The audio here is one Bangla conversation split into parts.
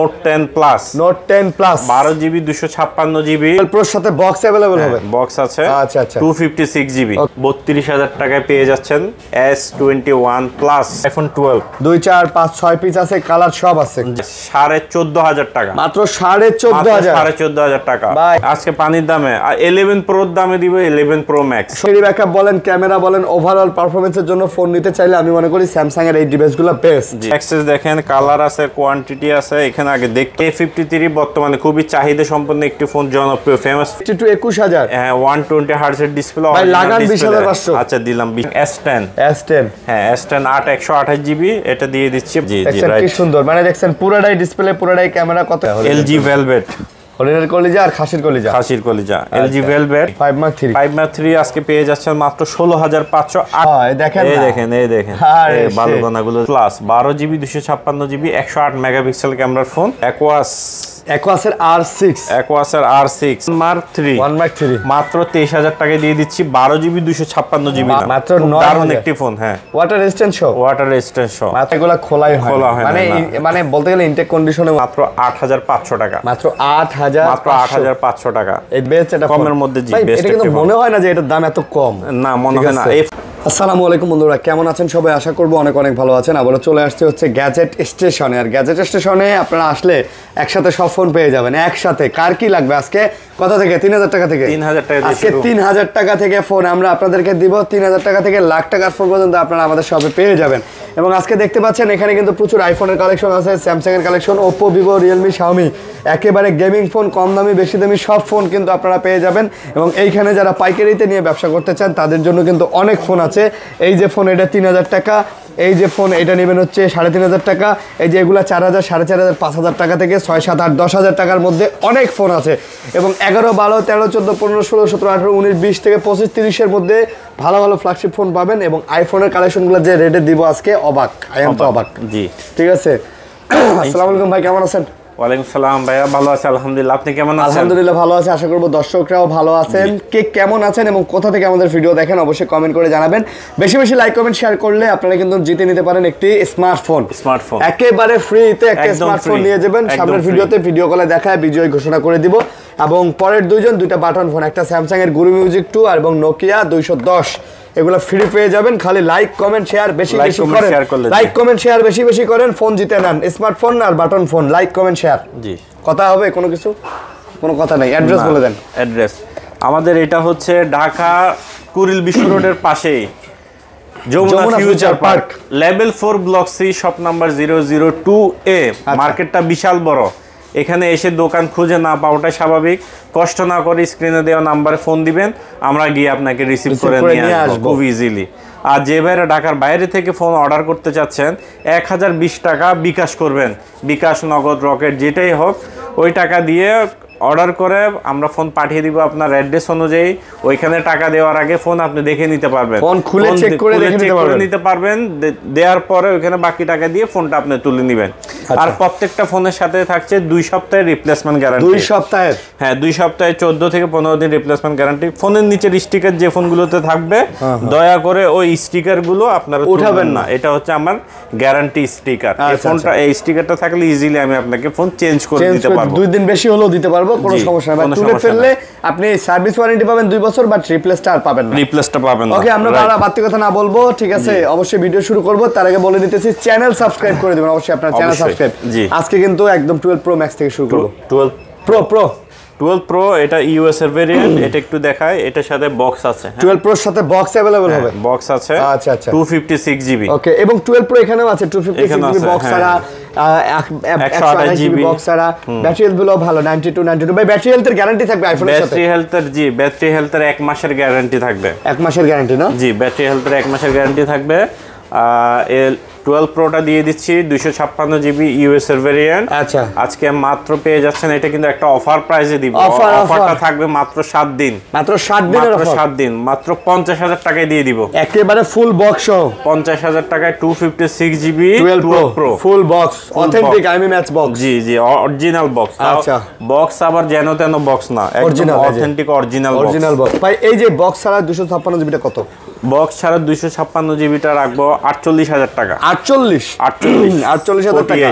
Note 10 plus, note 10 plus 12 GB 256 GB প্রোর সাথে বক্স अवेलेबल হবে। বক্স আছে। আচ্ছা আচ্ছা 256 জিবি 32000 টাকায় পেয়ে যাচ্ছেন S21 প্লাস আইফোন 12। 2 4 5 6 পিস আছে, কালার সব আছে। 14500 টাকা মাত্র 14500 14500 টাকা। আজকে পানির দামে 11 প্রোর দামে দিব 11 প্রো ম্যাক্স। ব্যাটারি ব্যাকআপ বলেন, ক্যামেরা বলেন, ওভারঅল পারফরম্যান্সের জন্য ফোন নিতে চাইলে আমি মনে করি স্যামসাং এর এই ডিভাইসগুলো বেস্ট। অ্যাক্সেস দেখেন, কালার আছে, কোয়ান্টিটি আছে। এখানে আগে দেখতে A53 বর্তমানে খুবই চাহিদা সম্পন্ন একটি ফোন, জনপ্রিয়, ফেমাস। 21000 হ্যাঁ 120 হার্টজ এর ডিসপ্লে। ভাই লাগান 20500। আচ্ছা দিলাম। S10 হ্যাঁ S10 8 128 জিবি এটা দিয়ে দিচ্ছি। জি জি রাইট, কি সুন্দর। মানে দেখছেন পুরোটাই ডিসপ্লে, পুরোটাই ক্যামেরা। কত? LG ভেলভেট, হরিণের কলিজা আর খাসির কলিজা। খাসির কলিজা LG ভেলভেট 5 Mark 3 5 Mark 3 আজকে পেয়ে যাচ্ছেন মাত্র 16508। এই দেখেন, এই দেখেন এই ভালো গোনাগুলো। প্লাস 12 জিবি 256 জিবি 108 মেগাপিক্সেল ক্যামেরার ফোন। অ্যাকোয়াসের R6 Mark 3 1 Mark 3 মাত্র 23000 টাকায় দিয়ে দিচ্ছি। 12 জিবি 256 জিবি মাত্র দারুণ একটি ফোন। হ্যাঁ ওয়াটার রেজিস্ট্যান্ট সহ মাত্র এগুলো খোলাই হয় মানে বলতে গেলে ইনটেক কন্ডিশনে। মাত্র 8500 টাকা। মাত্র 8500 টাকা। এই বেস্ট, এটা কমের মধ্যে। জি বেস্ট। এটা কিন্তু মনে হয় না যে এটার দাম এত কম। না মনে হয় না। আসসালামু আলাইকুম বন্ধুরা, কেমন আছেন সবাই? আশা করবো অনেক অনেক ভালো আছেন। আবারও চলে আসছে হচ্ছে গ্যাজেট স্টেশনে। আর গ্যাজেট স্টেশনে আপনারা আসলে একসাথে সব ফোন পেয়ে যাবেন একসাথে। কার কি লাগবে আজকে? কত থেকে? 3000 টাকা থেকে। 3000 টাকা আজকে 3000 টাকা থেকে ফোন আমরা আপনাদেরকে দিব। 3000 টাকা থেকে লাখ টাকার ফোন পর্যন্ত আপনারা আমাদের শপে পেয়ে যাবেন। এবং আজকে দেখতে পাচ্ছেন এখানে কিন্তু প্রচুর আইফোনের কালেকশন আছে, স্যামসাং এর collection, Oppo, Vivo, Realme, Xiaomi, একেবারে গেমিং ফোন, কম দামি বেশি দামি সব ফোন কিন্তু আপনারা পেয়ে যাবেন। এবং এইখানে যারা পাইকারিতে নিয়ে ব্যবসা করতে চান তাদের জন্য কিন্তু অনেক ফোন আছে। এই যে ফোন, এটা 3000 টাকা। এই যে ফোন, এটা নেবেন হচ্ছে 3500 টাকা। এই যে এগুলো 4000, 4500, 5000 টাকা থেকে 6, 7, 8, 10,000 টাকার মধ্যে অনেক ফোন আছে। এবং 11, 12, 13, 14, 15, 16, 17, 18, 19, 20 থেকে 25, 30-এর মধ্যে ভালো ভালো ফ্ল্যাগশিপ ফোন পাবেন। এবং আইফোনের কালেকশনগুলো যে রেটে দিব আজকে, অবাক, অবাক। জি ঠিক আছে। আসসালামু আলাইকুম ভাই, কেমন আছেন? ওয়ালাইকুম সালাম ভাইয়া, ভালো আছে আলহামদুলিল্লাহ। আপনি কেমন আছেন? আলহামদুলিল্লাহ ভালো আছে। আশা করবো দর্শকরাও ভালো আছেন। কে কেমন আছেন এবং কোথা থেকে আমাদের ভিডিও দেখেন অবশ্যই কমেন্ট করে জানাবেন। বেশি বেশি লাইক কমেন্ট শেয়ার করলে আপনারা কিন্তু জিতে নিতে পারেন একটি স্মার্টফোন। একেবারে ফ্রিতে একটা স্মার্টফোন নিয়ে যাবেন। সামনের ভিডিওতে ভিডিও কলে দেখায় বিজয় ঘোষণা করে দিব। এবং পরের দুইটা বাটন ফোন, একটা স্যামসাং এর গুরু মিউজিক 2 আর এবং নোকিয়া 210, এগুলো ফ্রি পেয়ে যাবেন। খালি লাইক কমেন্ট শেয়ার বেশি বেশি করেন। লাইক কমেন্ট শেয়ার বেশি বেশি করেন, ফোন জিতে নেন। স্মার্টফোন আর button phone, like comment share. জি কথা হবে? কোনো কথা নাই। অ্যাড্রেস বলে দেন। অ্যাড্রেস আমাদের এটা হচ্ছে ঢাকা কুড়িল বিশ্ব রোডের পাশেই Jamuna future park, level 4 block C, shop number 002A। মার্কেটটা বিশাল বড়। এখানে এসে দোকান খুঁজে না পাওয়াটাই স্বাভাবিক। কষ্ট না করে স্ক্রিনে দেওয়া নাম্বারে ফোন দিবেন, আমরা গিয়ে আপনাকে রিসিভ করে নিয়ে আসবো খুব ইজিলি। আর যে ভাইরা ঢাকার বাইরে থেকে ফোন অর্ডার করতে চাচ্ছেন 1020 টাকা বিকাশ করবেন। বিকাশ, নগদ, রকেট যেটাই হোক, ওই টাকা দিয়ে অর্ডার করে আমরা ফোন পাঠিয়ে দিব আপনার অ্যাড্রেস অনুযায়ী। ওইখানে টাকা দেওয়ার আগে ফোন আপনি দেখে নিতে পারবেন, ফোন খুলে চেক করে নিতে পারবেন। দেওয়ার পরে ওইখানে বাকি টাকা দিয়ে ফোনটা আপনি তুলে নেবেন। আর প্রত্যেকটা ফোনের সাথে থাকছে 2 সপ্তাহের রিপ্লেসমেন্ট গ্যারান্টি। 2 সপ্তাহের? হ্যাঁ 2 সপ্তাহে 14 থেকে 15 দিন রিপ্লেসমেন্ট গ্যারান্টি। ফোনের নিচের স্টিকার যে ফোনগুলোতে থাকবে দয়া করে ওই স্টিকার গুলো আপনারা উঠাবেন না। এটা হচ্ছে আমার গ্যারান্টি স্টিকার। এই ফোনটা, এই স্টিকারটা থাকলে ইজিলি আমি আপনাকে ফোন চেঞ্জ করে দিতে পারবো। 2 দিন বেশি হলেও দিতে পারবো, কোনো সমস্যা নেই। তুলে ফেললে আপনি সার্ভিস ওয়ারেন্টি পাবেন 2 বছর, বাট রিপ্লেসটা আর পাবেন না। ওকে, আমরা বাড়তি কথা না বলবো, ঠিক আছে? অবশ্যই ভিডিও শুরু করব তার আগে বলে দিতেছি চ্যানেল সাবস্ক্রাইব করে দিবেন অবশ্যই। আপনার চ্যানেল সাবস্ক্রাইব। আজকে কিন্তু একদম 12 প্রো ম্যাক্স থেকে শুরু করব। 12 প্রো এটা ইউএস এর ভেরিয়েন্ট। এটা একটু দেখায়, এটার সাথে বক্স আছে। 12 প্রোর সাথে বক্স अवेलेबल হবে। বক্স আছে। আচ্ছা আচ্ছা 256 জিবি। ওকে, এবং 12 প্রো এখানেও আছে 256 জিবি বক্স ছাড়া, 128 জিবি বক্স ছাড়া। ব্যাটারি হেলথ গুলো ভালো, 92 ভাই। ব্যাটারি হেলথের গ্যারান্টি থাকবে আইফোনের সাথে? ব্যাটারি হেলথের 1 মাসের গ্যারান্টি থাকবে। 1 মাসের গ্যারান্টি না? জি, ব্যাটারি হেলথের 1 মাসের গ্যারান্টি থাকবে। 12 প্রোটা দিয়ে দিচ্ছি 256 জিবি ইউএস এর ভেরিয়েন্ট। আচ্ছা, আজকে মাত্র পেয়ে যাচ্ছেন, এটা কিন্তু একটা অফার প্রাইসে দিব। অফারটা থাকবে মাত্র 7 দিন। মাত্র 7 দিনের অফার। 7 দিন মাত্র 50000 টাকায় দিয়ে দিব। একেবারে ফুল বক্স সহ 50000 টাকায় 256 GB 12 pro full box, authentic IMEI match box. জি জি, অরিজিনাল বক্স। আচ্ছা, বক্স আবার যেন তেন বক্স না, একদম অথেন্টিক অরিজিনাল বক্স। ভাই এই যে বক্স ছাড়া 256 জিবিটা কত? বক্স ছাড়া 256 জিবিটা রাখবো 48000 টাকা। 48000 টাকা।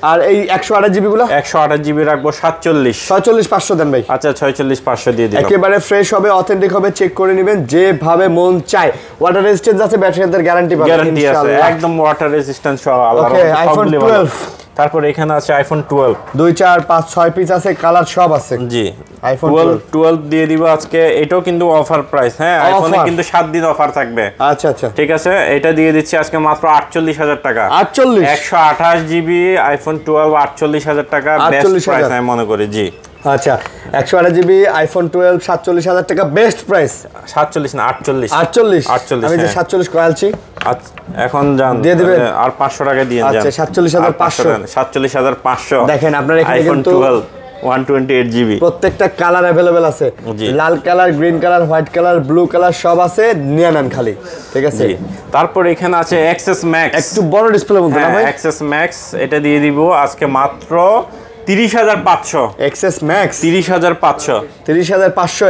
আর এই 128 জিবি গুলো 128 জিবি রাখবো 47 দেন ভাই। আচ্ছা 46,500 দিয়ে দিলাম। একেবারে ফ্রেশ হবে, অথেন্টিক হবে, চেক করে নেবেন যেভাবে মন চায়। ওয়াটার রেজিস্ট্যান্স আছে, ব্যাটারির গ্যারান্টি পাবেন গ্যারান্টি আছে একদম ওয়াটার রেজিস্ট্যান্স সহ। ওকে, আইফোন 12 তারপর এখানে আছে আইফোন 12 2 4 5 6 পিস আছে, কালার সব আছে। জি আইফোন 12 দিয়ে দিব আজকে। এটাও কিন্তু অফার প্রাইস, হ্যাঁ আইফোনে কিন্তু 7 দিন অফার থাকবে। আচ্ছা আচ্ছা ঠিক আছে, এটা দিয়ে দিচ্ছি আজকে মাত্র 48,000 টাকা। 48 128 জিবি আইফোন 12 48,000 টাকা বেস্ট প্রাইস আমি মনে করি। জি আচ্ছা 128 জিবি আইফোন 12 47,000 টাকা বেস্ট প্রাইস। 47 না 48 48 আমি যে 47 কয়ালছি। আচ্ছা এখন জান দিয়ে দিবেন আর 500 টাকা দিয়ে যান। আচ্ছা 47,500 47,500 দেখেন আপনার এখানে কিন্তু 128 জিবি প্রত্যেকটা কালার अवेलेबल আছে। লাল colour, green colour, white colour, blue colour সব আছে, নিয়ে নেন খালি। ঠিক আছে, তারপর এখানে আছে এক্সএস ম্যাক্স, একটু বড় ডিসপ্লে মধ্যে না ভাই? এক্সএস ম্যাক্স এটা দিয়ে দিব আজকে মাত্র 30,500। XS max 30,500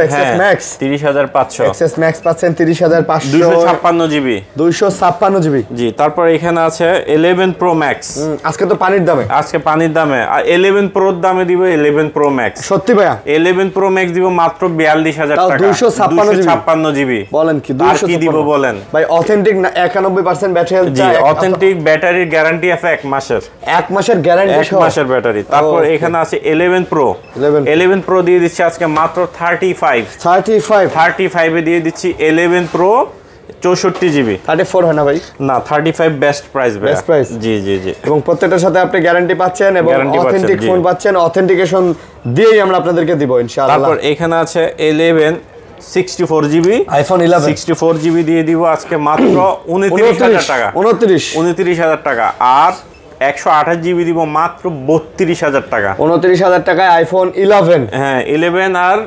XS max 30,500 XS max পাচ্ছেন 30,500 256 জিবি 256 জিবি। জি তারপর এখানে আছে 11 প্রো ম্যাক্স। আজকে তো পানির দামে, আজকে পানির দামে। আর 11 প্রোর দামে দিব 11 প্রো ম্যাক্স। সত্যি ভাইয়া 11 প্রো ম্যাক্স দিব মাত্র 42,000 টাকা। 256 জিবি বলেন কি? আর কি দিব বলেন ভাই? Authentic 91% battery health. জি অথেন্টিক ব্যাটারির গ্যারান্টি আছে 1 মাসের। 1 মাসের গ্যারান্টি 1 মাসের ব্যাটারি। তারপর এখানে আছে 11 প্রো। 11 প্রো দিয়ে দিচ্ছি আজকে মাত্র 35 এ দিয়ে দিচ্ছি 11 প্রো 64 জিবি। 34 হয় না ভাই? না 35 বেস্ট প্রাইস ভাই। Best price. জি জি জি এবং প্রত্যেকটার সাথে আপনি গ্যারান্টি পাচ্ছেন এবং অথেন্টিক ফোন পাচ্ছেন। অথেন্টিকেশন দিয়েই আমরা আপনাদেরকে দিব ইনশাআল্লাহ। তারপর এখানে আছে 11 64 জিবি আইফোন 11 64 জিবি দিয়ে দিব আজকে মাত্র 29,000 টাকা। 29,000 টাকা। আর 128 জিবি দিব মাত্র 32,000 টাকা। 29,000 টাকায় আইফোন 11। হ্যাঁ 11 আর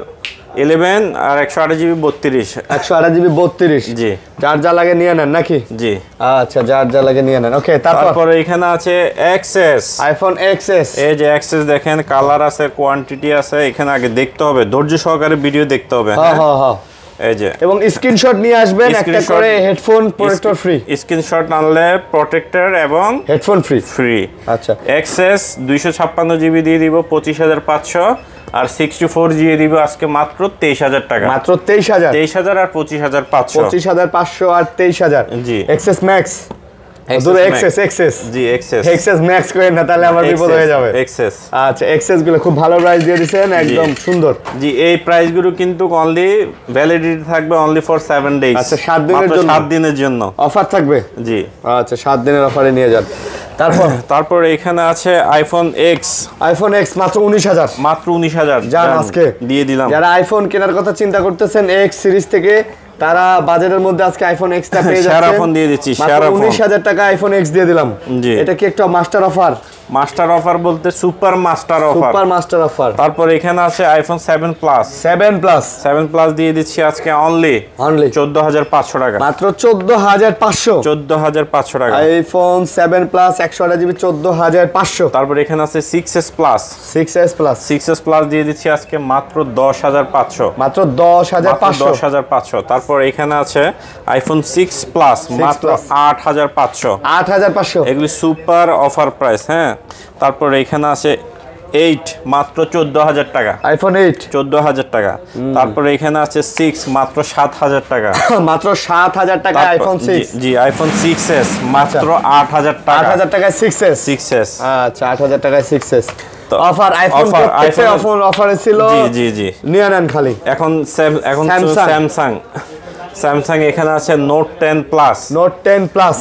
128 জিবি 32। 128 জিবি 32। জি যার যা লাগে নিয়ে নেন নাকি? জি আচ্ছা যার যা লাগে নিয়ে নেন। ওকে তারপর এখানে আছে এক্সএস, আইফোন এক্সএস। এই যে এক্সএস দেখেন, কালার আছে, কোয়ান্টিটি আছে। এখানে আগে দেখতে হবে, ধৈর্য সহকারে ভিডিও দেখতে হবে। হ্যাঁ হ্যাঁ হ্যাঁ এই যে এবং স্ক্রিনশট নিয়ে আসবেন, একটা করে হেডফোন প্রোটেক্টর ফ্রি। স্ক্রিনশট আনলে প্রোটেক্টর এবং হেডফোন ফ্রি। আচ্ছা এক্সএস 256 জিবি দিয়ে দিব 25,500। আর 64 জিবি দিব আজকে মাত্র 23,000 টাকা। মাত্র 23,000 আর 25,500। 25,500 আর 23,000। জি এক্সএস ম্যাক্স। এক্সএস ম্যাক্স করেন না তাহলে আমার বিপদ হয়ে যাবে। এক্সএস আচ্ছা এক্সএস গুলো খুব ভালো প্রাইস দিয়ে দিবেন, একদম সুন্দর। জি এই প্রাইস গুলো কিন্তু অনলি ভ্যালিডিটি থাকবে অনলি ফর 7 ডেজ। আচ্ছা 7 দিনের জন্য, 7 দিনের জন্য অফার থাকবে। জি আচ্ছা 7 দিনের অফারে নিয়ে যান। তারপর এখানে আছে আইফোন এক্স মাত্র 19,000। মাত্র 19,000 জান আজকে দিয়ে দিলাম। যারা আইফোন কেনার কথা চিন্তা করতেছেন এক্স সিরিজ থেকে, তারা বাজেটের মধ্যে আজকে আইফোন এক্স টা পেয়ে যাচ্ছেন। সেরা ফোন দিয়ে দিচ্ছি, সেরা ফোন। 19,000 টাকা আইফোন এক্স দিয়ে দিলাম। এটা কি একটা মাস্টার অফার? মাস্টার অফার বলতে সুপার মাস্টার অফার। তারপর এখানে আছে আইফোন 7 প্লাস দিয়ে দিচ্ছি আজকে অনলি 14,500 টাকা। মাত্র 14,500 টাকা আইফোন 7 প্লাস 128 জিবি 14,500। তারপর এখানে আছে 6s প্লাস দিয়ে দিচ্ছি আজকে মাত্র 10,500। মাত্র 10,500। তারপর এখানে আছে আইফোন 6 প্লাস মাত্র 8,500। এগুলি সুপার অফার প্রাইস। হ্যাঁ তারপর এখানে আছে 8 মাত্র 14,000 টাকা। আইফোন 8 14,000 টাকা। তারপর এখানে আছে 6 মাত্র 7,000 টাকা। মাত্র 7,000 টাকা আইফোন 6। জি আইফোন 6s মাত্র 8,000 টাকা। 8,000 টাকায় 6s। আচ্ছা 8,000 টাকায় 6s অফার। আইফোন অফারে ছিল। জি নিয়ে নেন খালি। এখন স্যামসাং এখানে আছে নোট 10 প্লাস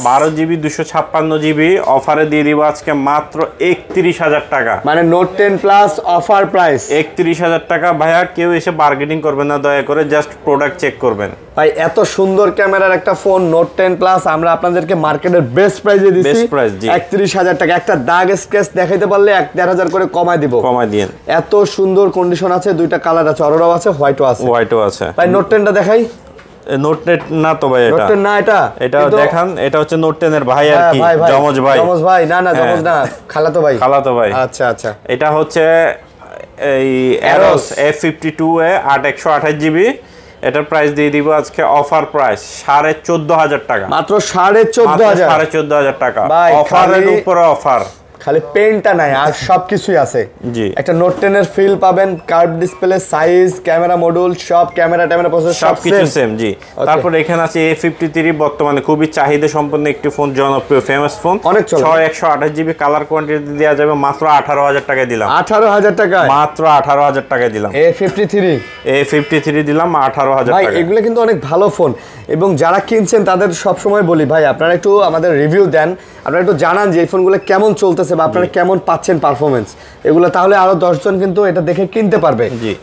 12 জিবি 256 জিবি অফারে দিয়ে দিব আজকে মাত্র 31,000 টাকা। মানে নোট 10 প্লাস অফার প্রাইস 31,000 টাকা। ভাইয়া কেউ এসে বার্গেনিং করবেন না, দয়া করে জাস্ট প্রোডাক্ট চেক করবেন। ভাই এত সুন্দর ক্যামেরার একটা ফোন নোট 10 প্লাস আমরা আপনাদেরকে মার্কেটের বেস্ট প্রাইসে দিচ্ছি। 31,000 টাকা। একটা দাগ স্ক্র্যাচ দেখাইতে পারলে 1,500 করে কমাই দিব। এত সুন্দর কন্ডিশন আছে, দুইটা কালার আছে, অরোরাও আছে, হোয়াইটও আছে। ভাই নোট 10টা দেখাই। নোট না তো ভাই, এটা নোট না, এটা দেখান। এটা হচ্ছে নোট 10 এর ভাই আর কি, জমজ ভাই। না জমজ না, খালাতো ভাই। আচ্ছা এটা হচ্ছে এই Aros F52 এ 8/128 জিবি। এটার প্রাইস দিয়ে দিব আজকে অফার প্রাইস 14,500 টাকা। মাত্র 14,500 টাকা। অফারের উপরে অফার। খালি পেনটা নাই আর সবকিছুই আছে। জি। একটা নোট 10 এর ফিল পাবেন, curve display, size, camera module সব, ক্যামেরা প্রসেসর সব সবকিছু সেম। জি। তারপর এখানে আছে A53 বর্তমানে খুবই চাহিদা সম্পন্ন একটি ফোন, জনপ্রিয় ফেমাস ফোন, অনেক চলে। 128 জিবি কালার কোয়ান্টিটি দেওয়া যাবে মাত্র 18,000 টাকায় দিলাম। 18,000 টাকায় মাত্র 18,000 টাকায় দিলাম। A53 দিলাম 18,000 ভাই টাকা। এগুলো কিন্তু অনেক ভালো ফোন, এবং যারা কিনছেন তাদের সব সময় বলি ভাই আপনারা একটু আমাদের রিভিউ দেন, আপনারা একটু জানান যে এই ফোনগুলো কেমন চলতেছে বা আপনারা কেমন পাচ্ছেন পারফরমেন্স এগুলো, তাহলে আরো 10 জন কিন্তু এটা দেখে কিনতে পারবে। জি।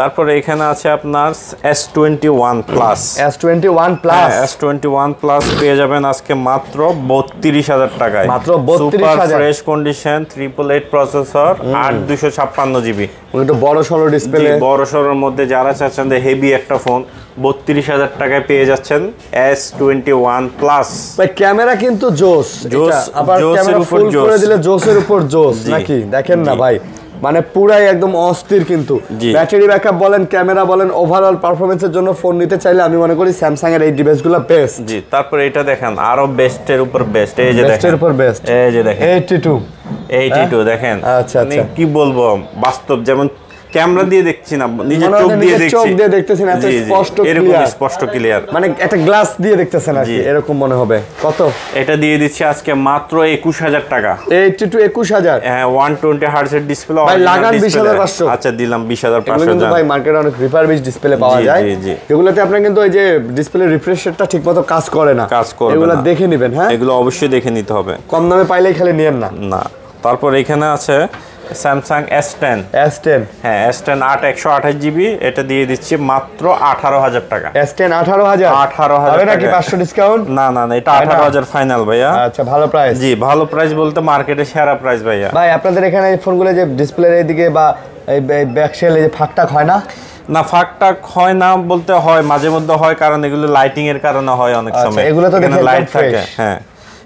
তারপর এখানে আছে আপনার S21 plus. S21 plus, S21 plus পেয়ে যাবেন আজকে মাত্র 32,000 টাকায়। মাত্র 32,000। Super fresh condition, 888 processor, 8256 GB. একটু বড় সরো ডিসপ্লে, বড় সরোর মধ্যে যারা চাচ্ছেন যে হেভি একটা ফোন 32,000 টাকায় পেয়ে যাচ্ছেন S21 প্লাস। ভাই ক্যামেরা কিন্তু জোস, আবার ক্যামেরা ফুল করে দিলে জোসের উপর জোস নাকি, দেখেন না ভাই মানে পুরাই একদম অস্থির। কিন্তু ব্যাটারি ব্যাকআপ বলেন, ক্যামেরা বলেন, ওভারঅল পারফরম্যান্সের জন্য ফোন নিতে চাইলে আমি মনে করি স্যামসাং এর এই ডিভাইসগুলো বেস্ট। জি। তারপর এটা দেখেন আরো বেস্টের উপর বেস্ট, এই যে দেখেন বেস্টের উপর বেস্ট, এই যে দেখেন 82 দেখেন। আচ্ছা আচ্ছা, কি বলবো, বাস্তব যেমন ক্যামেরা দিয়ে দেখছি না, নিজের চোখ দিয়ে দেখতেছেন, এত স্পষ্ট ক্লিয়ার, স্পষ্ট ক্লিয়ার, মানে একটা গ্লাস দিয়ে দেখতেছেন আর কি, এরকম মনে হবে। কত এটা দিয়ে দিচ্ছি আজকে মাত্র 21,000 টাকা। 21,000। হ্যাঁ, 120 হার্টজ এর ডিসপ্লে ভাই লাগান 20,500। আচ্ছা দিলাম 20,500। কিন্তু ভাই মার্কেটে অনেক রিফারবিশ ডিসপ্লে পাওয়া যায়, যেগুলোতে আপনার কিন্তু ওই যে ডিসপ্লে রিফ্রেশ রেটটা ঠিকমতো কাজ করে না, এগুলো দেখে নেবেন। হ্যাঁ, এগুলো অবশ্যই দেখে নিতে হবে, কম দামে পাইলেই খালি নিয়েন না। তারপর এখানে আছে স্যামসাং S10। হ্যাঁ, S10 128 জিবি, এটা দিয়ে দিচ্ছি মাত্র 18,000 টাকা। S10 18,000 নাকি 500 ডিসকাউন্ট? না, এটা 18,000 ফাইনাল ভাইয়া। আচ্ছা, ভালো প্রাইস। জি, ভালো প্রাইস বলতে মার্কেটে সেরা প্রাইস ভাইয়া। ভাই আপনাদের এখানে এই ফোনগুলো যে ডিসপ্লের এইদিকে বা এই ব্যাকশেল এই যে ফাঁকটাক হয় না? না, ফাঁকটাক হয় না বলতে হয়, মাঝে মধ্যে হয়, কারণ এগুলো লাইটিং এর কারণে হয় অনেক সময়। এগুলো তো দেখে লাইট থাকে। হ্যাঁ,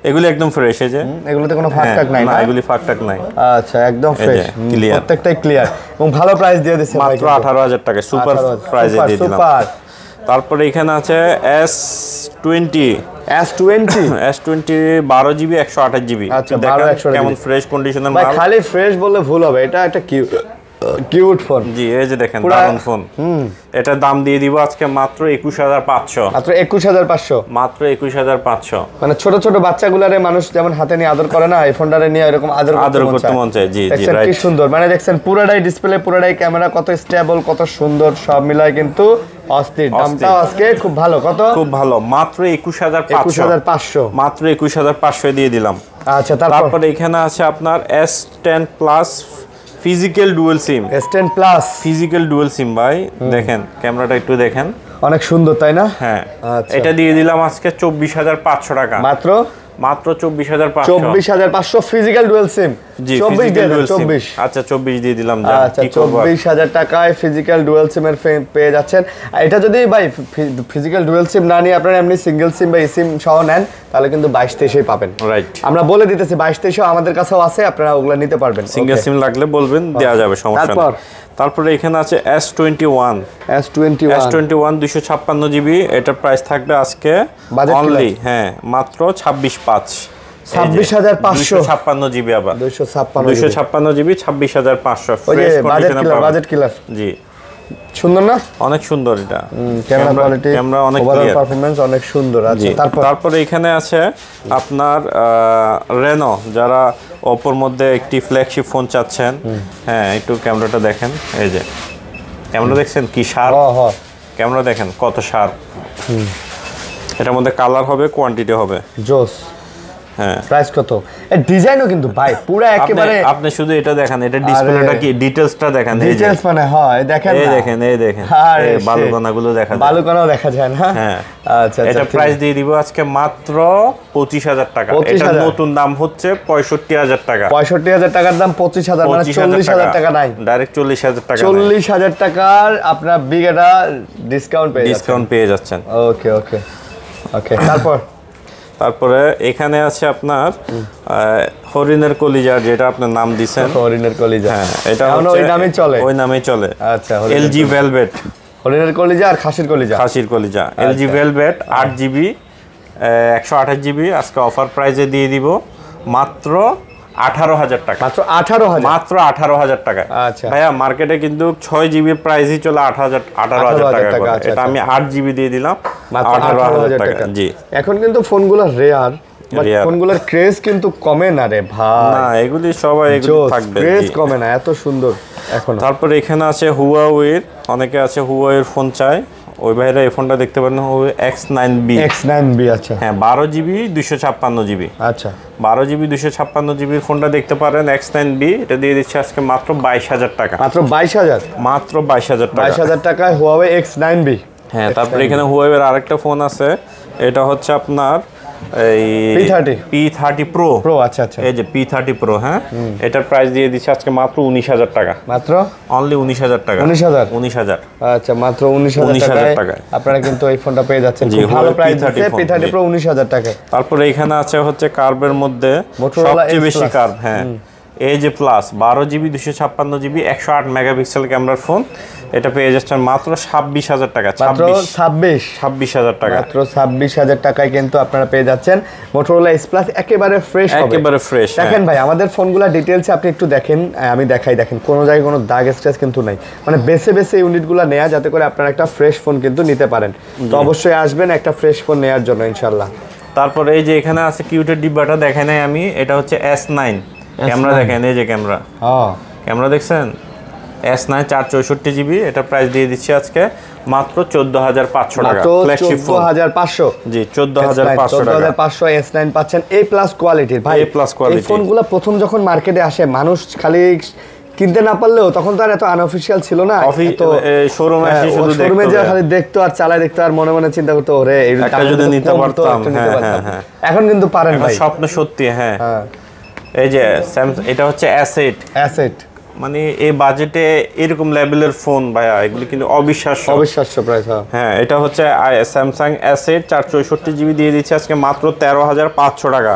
এগুলো একদম ফ্রেশ, এই যে এগুলোতে কোনো ফাঁকটাক নাই না, এগুলি ফাঁকটাক নাই। আচ্ছা, একদম ফ্রেশ, ক্লিয়ার, প্রত্যেকটাই ক্লিয়ার, এবং ভালো প্রাইস দিয়ে দিচ্ছে মাত্র 18,000 টাকা, সুপার প্রাইসে দিয়ে দিলাম। তারপরে এখানে আছে S20 12 জিবি 128 জিবি। আচ্ছা, 12 কেমন ফ্রেশ কন্ডিশনের মাল। খালি ফ্রেশ বললে ভুল হবে, এটা একটা কিউট ফোন। জি, এই যে দেখেন দারুন ফোন। এটা দাম দিয়ে দিব আজকে মাত্র 21,500। মাত্র 21,500। মাত্র 21,500। মানে ছোট ছোট বাচ্চাগুলারে মানুষ যেমন হাতে নিয়ে আদর করে না, এই ফোনটারে নিয়ে এরকম আদর করতে মন চায়। জি, রাইট। কি সুন্দর, মানে দেখছেন পুরোটাই ডিসপ্লে, পুরোটাই ক্যামেরা, কত স্টেবল, কত সুন্দর, সব মিলায় কিন্তু অস্থির। দামটাও আজকে খুব ভালো। কত? খুব ভালো, মাত্র 21,500। মাত্র 21,500 দিয়ে দিলাম। আচ্ছা, তারপরে এখানে আছে আপনার S10 plus physical dual SIM. S10 plus physical dual SIM ভাই, দেখেন ক্যামেরাটা একটু দেখেন, অনেক সুন্দর তাই না? হ্যাঁ, এটা দিয়ে দিলাম আজকে 24,500 টাকা। মাত্র 24,500 ফিজিক্যাল ডুয়াল সিম। 24 আচ্ছা 24 দিয়ে দিলাম। আচ্ছা, 24,000 টাকায় ফিজিক্যাল ডুয়াল সিমের পেয়ে যাচ্ছেন। এটা যদি ভাই ফিজিক্যাল ডুয়াল সিম না নিয়ে আপনারা এমনি সিঙ্গেল সিম বা সিম সহ নেন, তাহলে কিন্তু 22-23 পাবেন। রাইট, আমরা বলে দিতেছি 22-23 আমাদের কাছেও আছে, আপনারা ওগুলা নিতে পারবেন। সিঙ্গেল সিম লাগলে বলবেন, দেওয়া যাবে, সমস্যা নেই। তারপরে এখানে আছে S21 256 জিবি, এটার প্রাইস থাকবে আজকে অনলি মাত্র 26,500 জিবি, আবার 256 জিবি 26,500। ফ্রেশ কন্ডিশনে পাবেন। বাজেট কিলার। জি, সুন্দর না? অনেক সুন্দর, এটা ক্যামেরা কোয়ালিটি, ক্যামেরা অনেক ক্লিয়ার, পারফরম্যান্স অনেক সুন্দর আছে। তারপরে এখানে আছে আপনার রেনো, যারা ওপোর মধ্যে একটি ফ্ল্যাগশিপ ফোন চাচ্ছেন। হ্যাঁ, একটু ক্যামেরাটা দেখেন, এই যে ক্যামেরা দেখছেন কি শার্প, ক্যামেরা দেখেন কত শার্প। এটার মধ্যে কালার হবে, কোয়ান্টিটি হবে, জোস। হ্যাঁ, প্রাইস কত? এর ডিজাইনও কিন্তু ভাই পুরো একেবারে, আপনি শুধু এটা দেখেন, এটা ডিসপ্লেটা কি ডিটেইলসটা দেখেন, ডিটেইলস মানে হয় দেখেন, এই দেখেন, এই দেখেন, এই বালুকণাগুলো দেখা যায়, বালুকণাও দেখা যায় না। হ্যাঁ, আচ্ছা, এটা প্রাইস দিয়ে দিব আজকে মাত্র 25,000 টাকা। এটা নতুন দাম হচ্ছে 65,000 টাকা। 65,000 টাকার দাম 25,000, মানে 40,000 টাকা নাই, ডাইরেক্ট 40,000 টাকা। 40,000 টাকার আপনার বিগ একটা ডিসকাউন্ট পেয়ে যাচ্ছেন। ওকে ওকে ওকে। তারপরে এখানে আছে আপনার হরিণের কলিজা, যেটা আপনার নাম দিবেন, হরিণের কলিজা। হ্যাঁ, এটা ওই নামেই চলে, ওই নামেই চলে। আচ্ছা, LG ভেলভেট, হরিণের কলিজা আর খাসির কলিজা, LG ভেলভেট 8 জিবি 128 জিবি, আজকে অফার প্রাইসে দিয়ে দিব মাত্র 18,000 টাকা, মাত্র 18,000, মাত্র 18,000 টাকা। আচ্ছা ভাইয়া মার্কেটে কিন্তু 6GB প্রাইসই চলে 18,000 টাকা করে। আচ্ছা, এটা আমি 8GB দিয়ে দিলাম মাত্র 18,000 টাকা। জি, এখন কিন্তু ফোনগুলো রেয়ার, বাট ফোনগুলোর ক্রেজ কিন্তু কমে না রে ভাই। না এগুলি সবাই এগুলি থাকবে, ক্রেজ কমে না, এত সুন্দর এখন। তারপরে এখানে আছে হুয়াওয়ের, অনেকে আছে হুয়াওয়ের ফোন চায়, ওই ভাইরা এই ফোনটা দেখতে পারেন, হুয়াওয়ে X9B। X9B, আচ্ছা হ্যাঁ 12GB 256GB, আচ্ছা 12GB 256GB ফোনটা দেখতে পারেন X9B। এটা দিয়ে দিচ্ছে আজকে মাত্র 22,000 টাকা, মাত্র 22,000, মাত্র 22,000 টাকা। 22,000 টাকায় হুয়াওয়ে X9B। হ্যাঁ তারপরে এখানে হুয়াওয়ের আরেকটা ফোন আছে, এটা হচ্ছে আপনার এই P30 Pro। আচ্ছা আচ্ছা, এই যে P30 Pro, হ্যাঁ এটার প্রাইস দিয়ে দিচ্ছে আজকে মাত্র 19,000 টাকা, মাত্র অনলি 19,000 টাকা। 19,000, আচ্ছা মাত্র 19,000 টাকায় আপনারা কিন্তু এই ফোনটা পেয়ে যাচ্ছেন। খুব ভালো প্রাইস দিচ্ছে P30 Pro 19,000 টাকায়। তারপরে এখানে আছে হচ্ছে কার্ভের মধ্যে Motorola সবচেয়ে Edge বেশি Plus। কার্ভ, হ্যাঁ এই যে প্লাস 12GB 256GB 108 মেগাপিক্সেল ক্যামেরার ফোন, এটা পেয়ে যাচ্ছেন মাত্র 26,000 টাকা, মাত্র 26,000 টাকা, মাত্র 26,000 টাকায় কিন্তু আপনারা পেয়ে যাচ্ছেন Motorola Edge Plus, একেবারে ফ্রেশ হবে, একেবারে ফ্রেশ। দেখেন ভাই আমাদের ফোনগুলো ডিটেইলসে আপনি একটু দেখেন, আমি দেখাই, দেখেন কোনো জায়গায় কোনো দাগ স্ক্র্যাচ কিন্তু নাই, মানে বেছে বেছে ইউনিটগুলো নেওয়া যাতে করে আপনারা একটা ফ্রেশ ফোন কিন্তু নিতে পারেন। তো অবশ্যই আসবেন একটা ফ্রেশ ফোন নেওয়ার জন্য ইনশাআল্লাহ। তারপরে এই যে এখানে আছে কিউটের ডিব্বাটা দেখাই নাই আমি, এটা হচ্ছে S9 ক্যামেরা, দেখেন এই যে ক্যামেরা, ক্যামেরা দেখছেন S9 464GB। এটা প্রাইস দিয়ে দিচ্ছি আজকে মাত্র 14,500 টাকা, ফ্ল্যাগশিপ ফোন 14,500, জি 14,500 টাকা, 14,500 S9 পাচ্ছেন A+ কোয়ালিটির। ভাই A+ কোয়ালিটি। এই ফোনগুলো প্রথম যখন মার্কেটে আসে মানুষ খালি কিনতে না পারলেও তখন তো আর এত আনঅফিশিয়াল ছিল না, তো শোরুমে এসে শুধু শোরুমে যে খালি দেখতো আর চালায় দেখতো আর মনে মনে চিন্তা করতো ওরে একটা যদি নিতে পারতাম। হ্যাঁ এখন কিন্তু পারেন ভাই, স্বপ্ন সত্যি। হ্যাঁ এই যে এটা হচ্ছে অ্যাসেট, মানে এই বাজেটে এরকম লেভেলের ফোন ভাইয়া এগুলি কিন্তু অবিশ্বাস্য প্রাইস। হ্যাঁ এটা হচ্ছে স্যামসাং অ্যাসেট 464GB দিয়ে দিচ্ছে আজকে মাত্র 13,500 টাকা,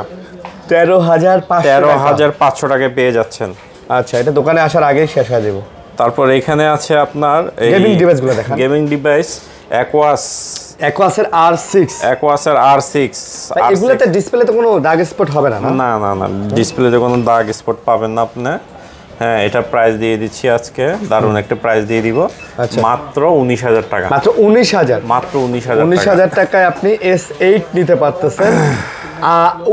13,500 টাকায় পেয়ে যাচ্ছেন। আচ্ছা এটা দোকানে আসার আগেই শেষ হয়ে যাবে। তারপর এখানে আছে আপনার গেমিং ডিভাইসগুলো দেখেন, গেমিং ডিভাইস অ্যাকোয়াসের R6। এগুলোতে ডিসপ্লেতে কোনো দাগ স্পট হবে না? না ডিসপ্লেতে কোনো দাগ স্পট পাবেন না আপনি। হ্যাঁ এটা প্রাইস দিয়ে দিচ্ছি আজকে, দারুণ একটা প্রাইস দিয়ে দিব, মাত্র 19,000 টাকা, মাত্র 19,000, মাত্র 19,000 টাকায় আপনি S8 নিতে পারতেছেন।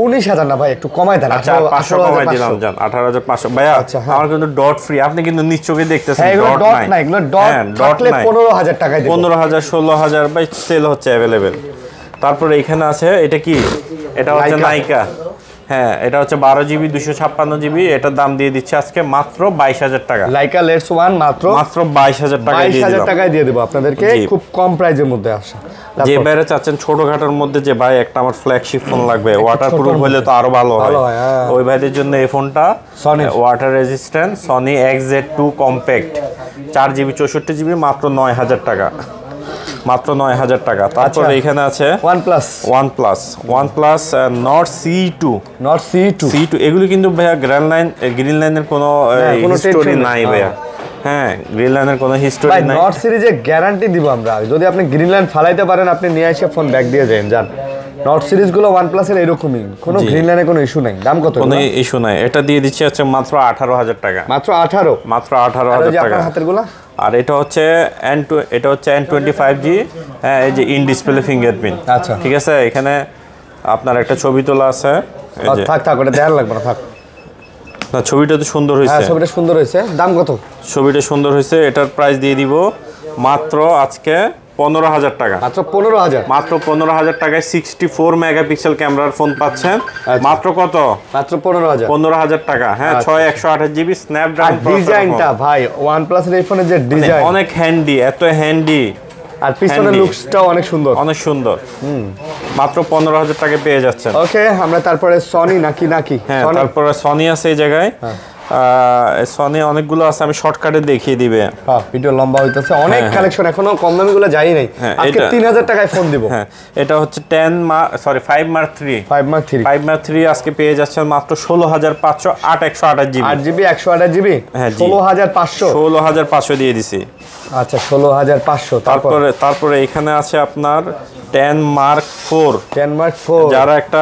19,000 না ভাই, একটু কমাই দেন, 500 কমাই দিলাম জান, 18,500 ভাইয়া। আমার কিন্তু ডট ফ্রি, আপনি কিন্তু নিজ চোখে দেখতেছেন ডট নাই, এগুলো ডট থাকলে 15,000 টাকায় দিব, 15,000 16,000 ভাই সেল হচ্ছে अवेलेबल। তারপরে এখানে আছে এটা কি, এটা হচ্ছে নাইকা, হ্যাঁ এটা হচ্ছে 12GB 256GB, এটার দাম দিয়ে দিচ্ছে আজকে মাত্র 22,000 টাকা, লাইকা লেটস ওয়ান মাত্র 22,000 টাকায় দিয়ে দেব আপনাদেরকে, খুব কম প্রাইসের মধ্যে আসে। যে বাইরে চাচ্ছেন ছোটখাটোর মধ্যে যে ভাই একটা আমার ফ্ল্যাগশিপ ফোন লাগবে, ওয়াটারপ্রুফ হলে তো আরো ভালো হয়, ওই ভাইদের জন্য এই ফোনটা water resistant Sony XZ2 compact 4GB 64GB মাত্র 9,000 টাকা, মাত্র 9,000 টাকা। তারপরে এখানে আছে OnePlus Nord C2, এগুলো কিন্তু ভাইয়া গ্রিন লাইনের কোনো হিস্টোরি নাই ভাইয়া, হ্যাঁ গ্রিন লাইনের কোনো হিস্টোরি নাই। নর্ড সিরিজে গ্যারান্টি দিব আমরা, যদি আপনি গ্রিন লাইন ফালাইতে পারেন আপনি নিয়ে এসে ফোন ব্যাক দিয়ে যান। নর্ড সিরিজগুলো OnePlus এর এরকমই, কোনো গ্রিন লাইনে কোনো ইস্যু নাই। দাম কত? কোনো ইস্যু নাই, এটা দিয়ে দিচ্ছে হচ্ছে মাত্র 18,000 টাকা, মাত্র 18,000 টাকা। হাতেরগুলো আর এটা হচ্ছে N25G, হ্যাঁ এই যে ইন ডিসপ্লে ফিঙ্গারপ্রিন্ট, আচ্ছা ঠিক আছে। এখানে আপনার একটা ছবি তোলা আছে, থাক ওটা দেখার লাগবে না, থাক না ছবিটা তো সুন্দর হয়েছে, ছবিটা সুন্দর হয়েছে। দাম কত? ছবিটা সুন্দর হয়েছে, এটার প্রাইস দিয়ে দিব মাত্র আজকে 15,000 টাকা, মাত্র 15,000, মাত্র 15,000 টাকায় 64 মেগাপিক্সেল ক্যামেরার ফোন পাচ্ছেন, মাত্র কত? মাত্র 15,000 টাকা। হ্যাঁ 6/128GB স্ন্যাপড্রাগন ডিজাইনটা ভাই OnePlus এর এই ফোনের যে ডিজাইন অনেক হ্যান্ডি, এত হ্যান্ডি, আর পিছনের লুকসটাও অনেক সুন্দর, মাত্র 15,000 টাকায় পেয়ে যাচ্ছেন। ওকে আমরা তারপরে সনি নাকি হ্যাঁ তারপরে সনি আছে এই জায়গায়, সনি অনেকগুলো আছে, আমি শর্টকাটে দেখিয়ে দিবে, ভিডিও লম্বা হইতেছে, অনেক কালেকশন, এখনো কম দামিগুলো যাই নাই। আজকে 3,000 টাকায় ফোন দিব। হ্যাঁ এটা হচ্ছে 5 Mark 3 আজকে পেয়ে যাচ্ছেন মাত্র 16,500, 8/128GB, 8GB 128GB, 16,500 দিয়ে দিছি। আচ্ছা 16,500। তারপরে এখানে আছে আপনার 10 Mark 4 10 Mark 4 যারা একটা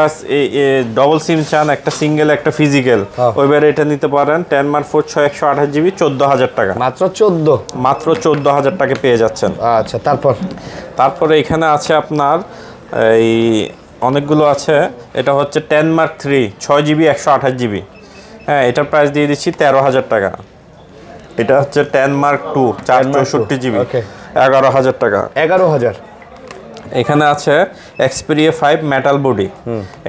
ডবল সিম চান, একটা সিঙ্গেল একটা ফিজিক্যাল, ওইবার এটা নিতে পারেন। 10 Mark 4 128 জিবি 14000 টাকা, মাত্র 14, মাত্র 14000 টাকা পেয়ে যাচ্ছেন। আচ্ছা তারপরে এখানে আছে আপনার এই অনেকগুলো আছে। এটা হচ্ছে 10 Mark 3 6 জিবি 128 জিবি, হ্যাঁ এটার প্রাইস দিয়ে দিচ্ছি 13000 টাকা। এটা হচ্ছে 10 Mark 2 464 জিবি 11000 টাকা। 11000। এখানে আছে Xperia 5 মেটাল বডি,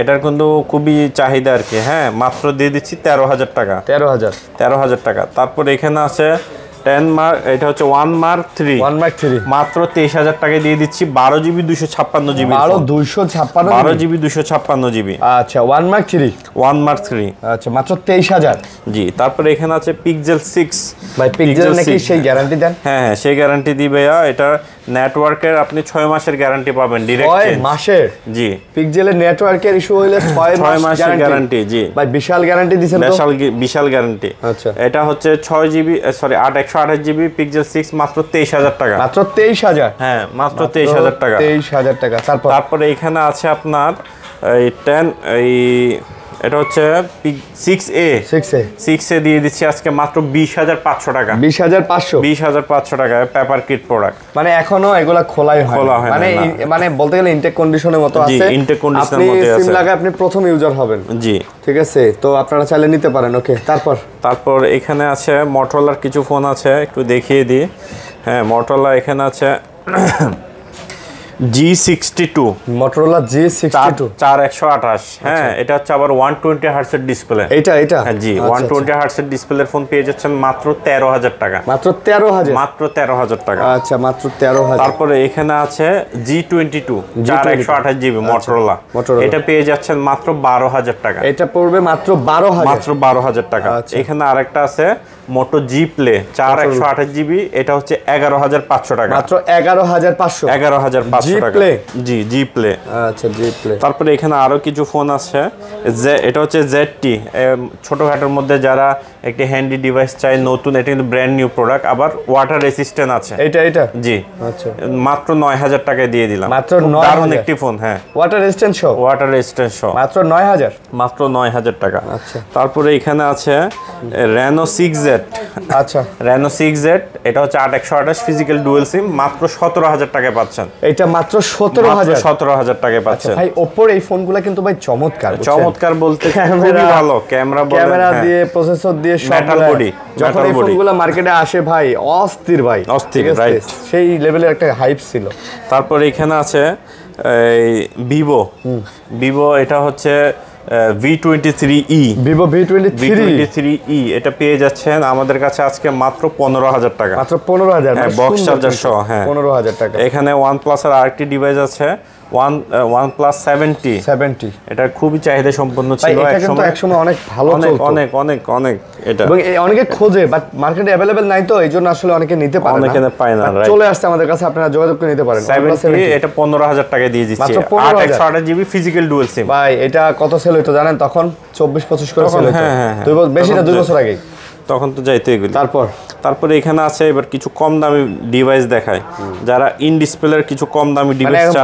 এটার কিন্তু খুবই চাহিদা আর কি, হ্যাঁ মাত্র দিয়ে দিচ্ছি 13000 টাকা। 13000 টাকা। তারপর এখানে আছে 10 Mark, এটা হচ্ছে 1 Mark 3 মাত্র 23000 টাকায় দিয়ে দিচ্ছি 12 জিবি 256 জিবি, 12 জিবি 256 জিবি। আচ্ছা 1 Mark 3 আচ্ছা মাত্র 23000। জি। তারপরে এখানে আছে পিক্সেল 6। ভাই পিক্সেল নাকি সেই গ্যারান্টি দেন? হ্যাঁ সেই গ্যারান্টি দিবে। এটা নেটওয়ার্কের আপনি 6 মাসের গ্যারান্টি পাবেন ডিরেক্ট। 6 মাসের? জি। পিক্সেলের নেটওয়ার্কের ইস্যু হইলে 6 মাসের গ্যারান্টি। জি ভাই বিশাল গ্যারান্টি দিবেন তো? বিশাল গ্যারান্টি। আচ্ছা এটা হচ্ছে 6 জিবি সরি 128 জিবি পিক্সেল 6 মাত্র 23000 টাকা। মাত্র 23000? হ্যাঁ মাত্র 23000 টাকা। 23000 টাকা। তারপরে এখানে আছে আপনার এই 10 এই এটা হচ্ছে 6A দিয়ে দিচ্ছি আজকে মাত্র 20500 টাকা। 20500 টাকা পেপার কিট প্রোডাক্ট। মানে এখনো এগুলা খোলা হয় না, মানে বলতে গেলে ইনটেক কন্ডিশনের মতো আছে। ইনটেক কন্ডিশনের মতো আছে। সিম লাগা আপনি প্রথম ইউজার হবেন। জি ঠিক আছে, তো আপনারা চাইলে নিতে পারেন। ওকে তারপর এখানে আছে Motorola কিছু ফোন আছে, একটু দেখিয়ে দিই। হ্যাঁ Motorola এখানে আছে G62, Motorola G62 4128। হ্যাঁ এটা হচ্ছে আবার 120 হার্টজের ডিসপ্লে। এটা হ্যাঁ জি 120 হার্টজের ডিসপ্লের ফোন পেয়ে যাচ্ছেন মাত্র 13000 টাকা। মাত্র 13000 টাকা। আচ্ছা মাত্র 13000। তারপরে এখানে আছে G22 4128 জিবি Motorola, এটা পেয়ে যাচ্ছেন মাত্র 12000 টাকা। এটা পড়বে মাত্র 12000 টাকা। এখানে আরেকটা আছে Moto G Play 4128 জিবি, এটা হচ্ছে 11500 টাকা। মাত্র 11500 টাকা। জি G Play। আচ্ছা G Play। তারপরে এখানে আরো কিছু ফোন আছে। এটা হচ্ছে ZT, ছোটখাটোর মধ্যে যারা একটি হ্যান্ডি ডিভাইস চাই নতুন, এটা কিন্তু ব্র্যান্ড নিউ প্রোডাক্ট, আবার ওয়াটার রেসিস্ট্যান্ট আছে। এটা জি আচ্ছা মাত্র 9000 টাকায় দিয়ে দিলাম। মাত্র 9000। দারুণ একটি ফোন। হ্যাঁ ওয়াটার রেসিস্ট্যান্ট সহ মাত্র 9000। মাত্র 9000 টাকা। আচ্ছা তারপরে এখানে আছে Reno 6Z। আচ্ছা Reno 6Z, এটা হচ্ছে 8128 ফিজিক্যাল ডুয়াল সিম, মাত্র 17000 টাকায় পাচ্ছেন। এটা মাত্র 17000 টাকায় পাচ্ছেন। ভাই Oppo এই ফোনগুলো কিন্তু ভাই চমৎকার বলতে খুবই ভালো ক্যামেরা দিয়ে প্রসেসর দিয়ে মেটাল বডি। যখন এই ফোনগুলো মার্কেটে আসে ভাই অস্থির রাইট, সেই লেভেলের একটা হাইপ ছিল। তারপর এখানে আছে এই ভিভো, এটা হচ্ছে V23e, Vivo V23e, এটা পেয়ে যাচ্ছেন আমাদের কাছে আজকে মাত্র 15000 টাকা। মাত্র 15000, বক্স চার্জার সহ। হ্যাঁ 15000 টাকা। এখানে OnePlus এর আরেকটি ডিভাইস আছে OnePlus 70, এটা খুবই চাহিদা সম্পন্ন ছিল একসময়, অনেক ভালো চলতো, অনেক এটা, এবং অনেকে খোঁজে বাট মার্কেটে अवेलेबल নাই, তো এইজন্য আসলে অনেকে নিতে পারে না, অনেকে পায় না। চলে আসছে আমাদের কাছে, আপনারা যোগাযোগ করে নিতে পারেন। 70 এটা 15000 টাকা দিয়ে দিচ্ছি, 8 জিবি ফিজিক্যাল ডুয়াল সিম। ভাই এটা কত সেল হইতো জানেন তখন? 24-25 করে সেল হইতো। বেশি না, 2 বছর আগে তখন তো যাইতো এগুলো। তারপরে এখানে আছে এবার কিছু কম দামি ডিভাইস দেখায়, যারা ইন ডিসপ্লের কিছু কম দামি ডিভাইস চান,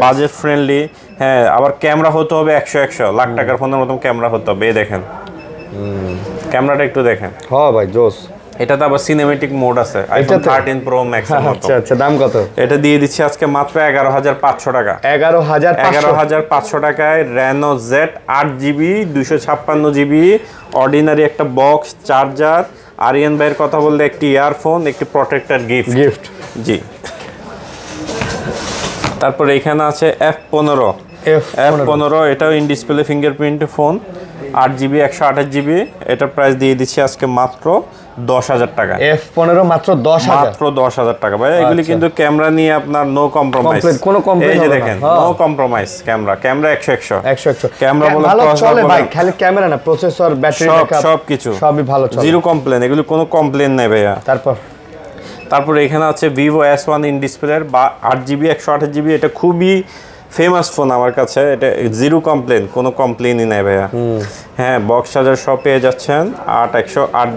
বাজেট ফ্রেন্ডলি। হ্যাঁ আবার ক্যামেরা হতে হবে 100 লাখ টাকার ফোনের মতন ক্যামেরা হতে হবে। এই দেখেন ক্যামেরাটা একটু দেখেন। হ্যাঁ ভাই জোস। এটাতে আবার সিনেমেটিক মোড আছে iPhone 13 Pro Max এর মতো। আচ্ছা দাম কত? এটা দিয়ে দিচ্ছি আজকে মাত্র 11500 টাকা। 11500 টাকায় Reno Z 8GB 256GB ordinary একটা বক্স, চার্জার, আরিয়ান ভাইয়ের কথা বললে একটি ইয়ারফোন, একটি প্রোটেক্টর গিফট। জি। তারপরে এখানে আছে F15, এটাও in display fingerprint phone, 8GB 128GB, এটার প্রাইস দিয়ে দিচ্ছি আজকে মাত্র 10000 টাকা। F15 মাত্র 10000 টাকা। ভাই এগুলি কিন্তু ক্যামেরা নিয়ে আপনার নো কম্প্রোমাইজ, কোনো কমপ্লেইন এই যে দেখেন নো কম্প্রোমাইজ ক্যামেরা 100 ক্যামেরা বলে ভালো চলে ভাই, খালি ক্যামেরা না, প্রসেসর, ব্যাটারি ব্যাকআপ সবকিছু সবই ভালো চলে, জিরো কমপ্লেইন, এগুলি কোনো কমপ্লেইন নাই ভাইয়া। তারপরে এখানে আছে Vivo S1 in display 8GB 128GB, এটা খুবই ফেমাস ফোন আমার কাছে, এটা জিরো কমপ্লেন, কোনো কমপ্লেনই নাই ভাইয়া। হ্যাঁ বক্স চার্জার সব পেয়ে যাচ্ছেন, 8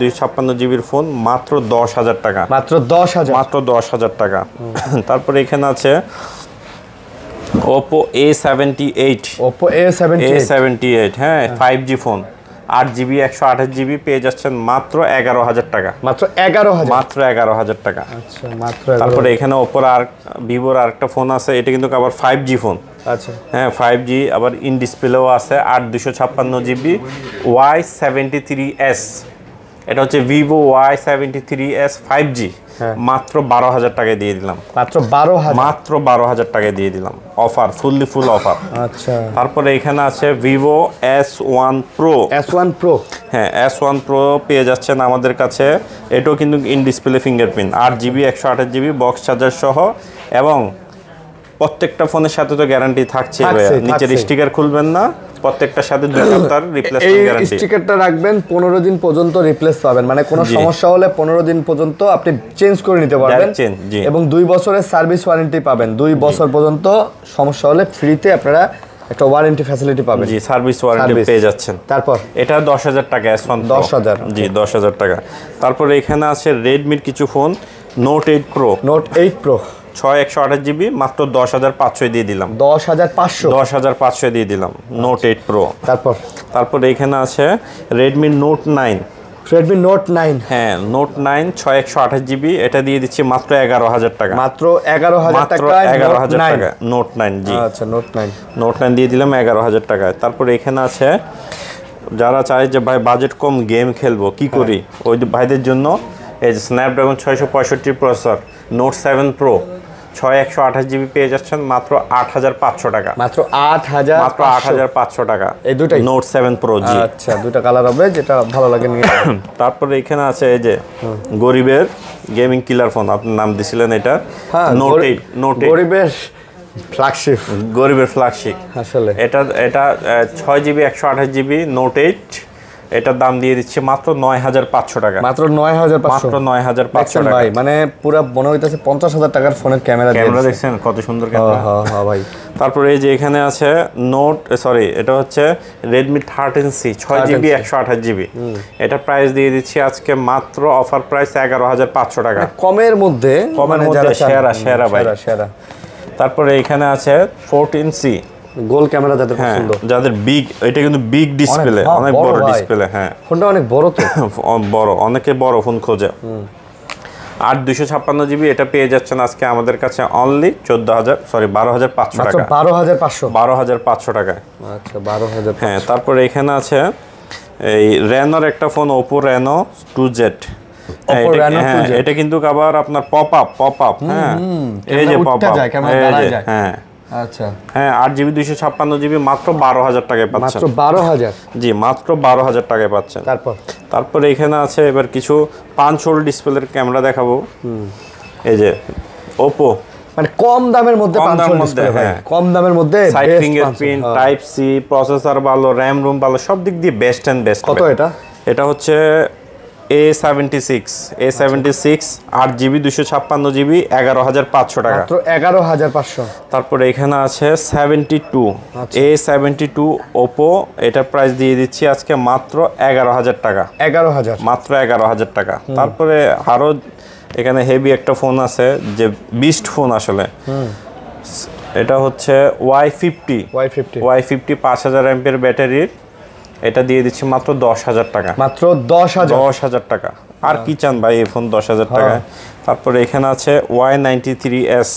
256GB ফোন মাত্র 10000 টাকা। মাত্র 10000 টাকা। তারপরে এখানে আছে Oppo A78 Oppo A78 হ্যাঁ 5G ফোন 8GB 128GB পেয়ে যাচ্ছেন মাত্র 11,000 টাকা। মাত্র 11,000 মাত্র 11,000 টাকা। আচ্ছা মাত্র। তারপরে এখানে Oppo আর Vivo আর একটা ফোন আছে, এটা কিন্তু আবার 5G ফোন। আচ্ছা হ্যাঁ 5G আবার ইন ডিসপ্লেও আছে 8 256GB Y73s। এটা হচ্ছে Vivo Y73s 5G মাত্র 12,000 টাকায় দিয়ে দিলাম। মাত্র 12,000 মাত্র 12,000 টাকায় দিয়ে দিলাম অফার, ফুল অফার। আচ্ছা তারপরে এখানে আছে Vivo S1 Pro। S1 Pro হ্যাঁ S1 Pro পেয়ে যাচ্ছেন আমাদের কাছে, এটাও কিন্তু in display fingerprint 8GB 128GB box charger সহ, এবং প্রত্যেকটা ফোনের সাথে তো গ্যারান্টি থাকছে, নিচের স্টিকার খুলবেন না, প্রত্যেকটার সাথে 2 সপ্তাহের রিপ্লেসমেন্ট গ্যারান্টি। এই স্টিকারটা রাখবেন 15 দিন পর্যন্ত রিপ্লেস পাবেন, মানে কোনো সমস্যা হলে 15 দিন পর্যন্ত আপনি চেঞ্জ করে নিতে পারবেন, এবং 2 বছরের সার্ভিস ওয়ারেন্টি পাবেন। 2 বছর পর্যন্ত সমস্যা হলে ফ্রিতে আপনারা একটা ওয়ারেন্টি ফ্যাসিলিটি পাবেন। জি সার্ভিস ওয়ারেন্টি পেয়ে যাচ্ছেন। তারপর এটা 10,000 টাকা S1 10,000 জি 10,000 টাকা। তারপরে এখানে আছে Redmi কিছু phone Note 8 Pro। Note 8 Pro 6 128GB মাত্র 10,500 দিয়ে দিলাম। 10,500 দিয়ে দিলাম Note 8 Pro। তারপর এখানে আছে Redmi Note 9। Redmi Note 9 হ্যাঁ Note 9 6 128GB, এটা দিয়ে দিচ্ছি মাত্র 11,000 টাকা। মাত্র 11,000 টাকা 11,000 টাকা Note 9 জি। আচ্ছা Note 9 দিয়ে দিলাম 11,000 টাকায়। তারপর এখানে আছে যারা চায় যে ভাই বাজেট কম গেম খেলবো কি করি, ওই ভাইদের জন্য এই যে Snapdragon 665 processor Note 7 Pro 6 128GB পেয়ে যাচ্ছেন মাত্র 8,500 টাকা। মাত্র 8,500 টাকা এই দুটাই Note 7 Pro জি। আচ্ছা দুটো কালার হবে, যেটা ভালো লাগে নিয়ে। তারপরে এখানে আছে এই যে গরিবের গেমিং কিলার ফোন, আপনি নাম দিছিলেন এটা Note 8 গরিবের ফ্ল্যাগশিপ আসলে। এটা 6GB 128GB Note 8, এটার দাম দিয়ে দিচ্ছে মাত্র 9,500 টাকা। মাত্র 9,500 টাকা ভাই, মানে পুরো মনে হইতাছে 50,000 টাকার ফোনের ক্যামেরা দেখছেন কত সুন্দর ক্যামেরা। হ্যাঁ ভাই। তারপরে এই যে এখানে আছে এটা হচ্ছে Redmi 13C 6GB 128GB, এটা প্রাইস দিয়ে দিচ্ছি আজকে মাত্র অফার প্রাইস 11,500 টাকা। কমের মধ্যে সেরা ভাই সেরা। তারপরে এখানে আছে 14C গোল ক্যামেরা, যাদের পছন্দ, যাদের বিগ, এটা কিন্তু বিগ ডিসপ্লে, অনেক বড় ডিসপ্লে। হ্যাঁ ফোনটা অনেক বড় তো বড়, অনেকে বড় ফোন খোঁজে। 8 256GB এটা পেয়ে যাচ্ছেন আজকে আমাদের কাছে অনলি 12,500 টাকা। 12,500 টাকায়। আচ্ছা 12,500। হ্যাঁ তারপরে এখানে আছে এই Reno একটা ফোন Oppo Reno 2Z। এটা কিন্তু আবার আপনার পপ আপ হ্যাঁ এই যে পপ আপ হ্যাঁ আচ্ছা হ্যাঁ 8GB 256GB মাত্র 12,000 টাকায় পাচ্ছেন। মাত্র 12,000 জি মাত্র 12,000 টাকায় পাচ্ছেন। তারপরে এখানে আছে এবার কিছু 5 হোল ডিসপ্লের ক্যামেরা দেখাবো। এই যে Oppo, মানে কম দামের মধ্যে 5 হোল ডিসপ্লে, কম দামের মধ্যে side fingerprint, type C, processor ভালো, র‍্যাম রুম ভালো, সব দিক দিয়ে বেস্ট এন্ড বেস্ট। কত এটা? এটা হচ্ছে A76 8GB 256GB 11,500 টাকা। মাত্র 11,500। তারপরে এখানে আছে 72 A72 Oppo, এটা প্রাইস দিয়ে দিচ্ছি আজকে মাত্র 11,000 টাকা। 11,000 মাত্র 11,000 টাকা। তারপরে আরো এখানে হেভি একটা ফোন আছে যে বিস্ট ফোন আসলে, এটা হচ্ছে Y50 5000 mAh ব্যাটারির, এটা দিয়ে দিচ্ছি মাত্র 10,000 টাকা। মাত্র 10,000 টাকা। আর কি চান ভাই এই ফোন 10,000 টাকায়। তারপরে এখানে আছে Y93s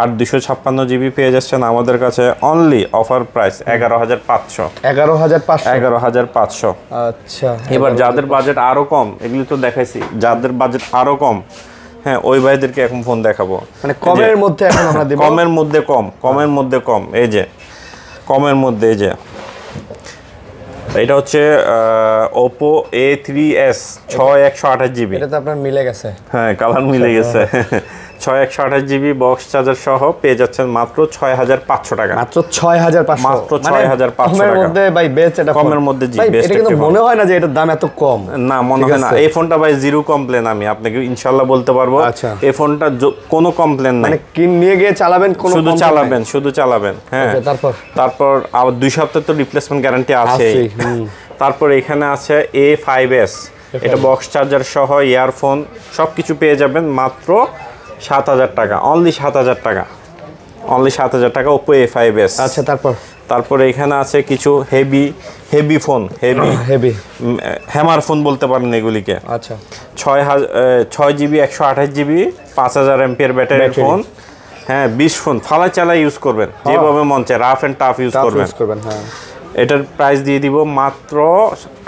8 256GB পেয়ে যাচ্ছেন আমাদের কাছে অনলি অফার প্রাইস 11,500। আচ্ছা এবার যাদের বাজেট আরো কম, এগুলি তো দেখাইছি, যাদের বাজেট আরো কম হ্যাঁ ওই ভাইদেরকে এখন ফোন দেখাবো, মানে কমের মধ্যে এখন আমরা দেব, কমের মধ্যে কম। এই যে কমের মধ্যে এই যে এটা হচ্ছে Oppo A3s 6 128GB, এটা তো আপনার মিলে গেছে। হ্যাঁ কালার মিলে গেছে। 6 128GB বক্স চার্জার সহ পেয়ে যাচ্ছেন মাত্র 6,500 টাকা। মাত্র 6,500, মাত্র 6,500 টাকার মধ্যে ভাই বেস্ট। এটা কমের মধ্যে জি বেস্ট। এটা কিন্তু মনে হয় না যে এটার দাম এত কম, না মনে হয় না। এই ফোনটা ভাই জিরো কমপ্লেন, আমি আপনাকে ইনশাআল্লাহ বলতে পারবো। এই ফোনটা কোনো কমপ্লেন নাই, মানে নিয়ে গিয়ে চালাবেন, শুধু চালাবেন হ্যাঁ। তারপর আবার 2 সপ্তাহ তো রিপ্লেসমেন্ট গ্যারান্টি আছে। তারপর এখানে আছে A5s, এটা বক্স চার্জার সহ ইয়ারফোন সবকিছু পেয়ে যাবেন মাত্র 7,000 টাকা। অনলি 7,000 টাকা। অনলি 7000 টাকা Oppo A5s। আচ্ছা, তারপরে এখানে আছে কিছু heavy phone, heavy hammer phone বলতে পারেন এগুলিকে। আচ্ছা, 6GB 128GB 5000 এমপিআর ব্যাটারির ফোন। হ্যাঁ, 20 ফোন ফালা চালা ইউজ করবেন, যেভাবে মন চায় রাফ এন্ড টাফ ইউজ করবেন। হ্যাঁ, এটার প্রাইস দিয়ে দিব মাত্র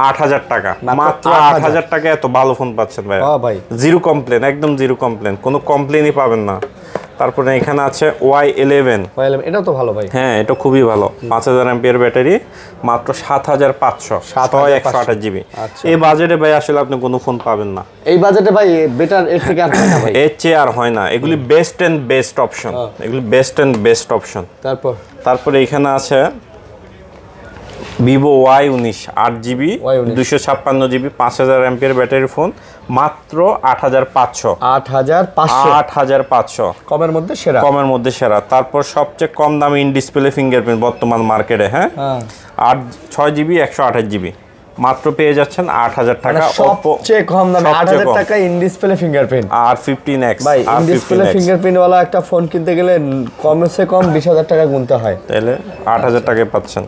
8000 টাকা। মাত্র 8000 টাকা এত ভালো ফোন পাচ্ছেন ভাই। ভাই জিরো কমপ্লেন, একদম জিরো কমপ্লেন, কোনো কমপ্লেনই পাবেন না। তারপরে এখানে আছে Y11, এটা তো ভালো ভাই। হ্যাঁ, এটা খুবই ভালো, 5000 এমপিআর ব্যাটারি, মাত্র 7500, 128GB। এই বাজেটে ভাই আসলে আপনি কোনো ফোন পাবেন না। এই বাজেটে ভাই বেটার এর থেকে আর হয় না ভাই, এর চেয়ে আর হয় না। এগুলি বেস্ট এন্ড বেস্ট অপশন, এগুলি বেস্ট এন্ড বেস্ট অপশন। তারপরে এখানে আছে Vivo Y19 8GB 256GB 5000 MPR ব্যাটারির ফোন, মাত্র 8500। কমের মধ্যে সেরা। তারপর সবচেয়ে কম দামি ইন ডিসপ্লে ফিঙ্গারপ্রিন্ট বর্তমান মার্কেটে, হ্যাঁ, 6GB 128GB মাত্র পেয়ে যাচ্ছেন 8000 টাকা। সবচেয়ে কম দামে 8000 টাকা ইন ডিসপ্লে ফিঙ্গারপ্রিন্ট R15X। ভাই, ইন ডিসপ্লে ফিঙ্গারপ্রিন্ট ওয়ালা একটা ফোন কিনতে গেলে কমসে কম 20000 টাকা গুনতে হয়, তাহলে 8000 টাকায় পাচ্ছেন।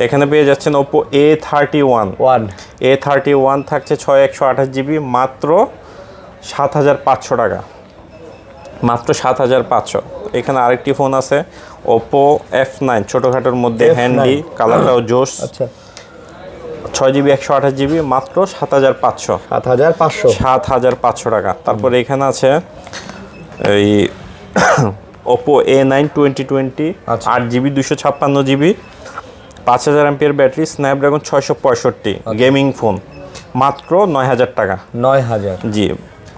এখানে পেয়ে যাচ্ছেন Oppo A31 থাকছে 6128GB মাত্র 7500 টাকা, মাত্র 7500। এখানে আরেকটি ফোন আছে Oppo F9, ছোটখাটোর মধ্যে হ্যান্ডি, কালারটাও জোস। আচ্ছা, 6GB 128GB মাত্র 7500 টাকা। তারপরে এখানে আছে এই Oppo A9 2020 8GB 256GB 5000 MPR battery, Snapdragon 665 gaming phone, মাত্র 9000 টাকা। 9000, জি।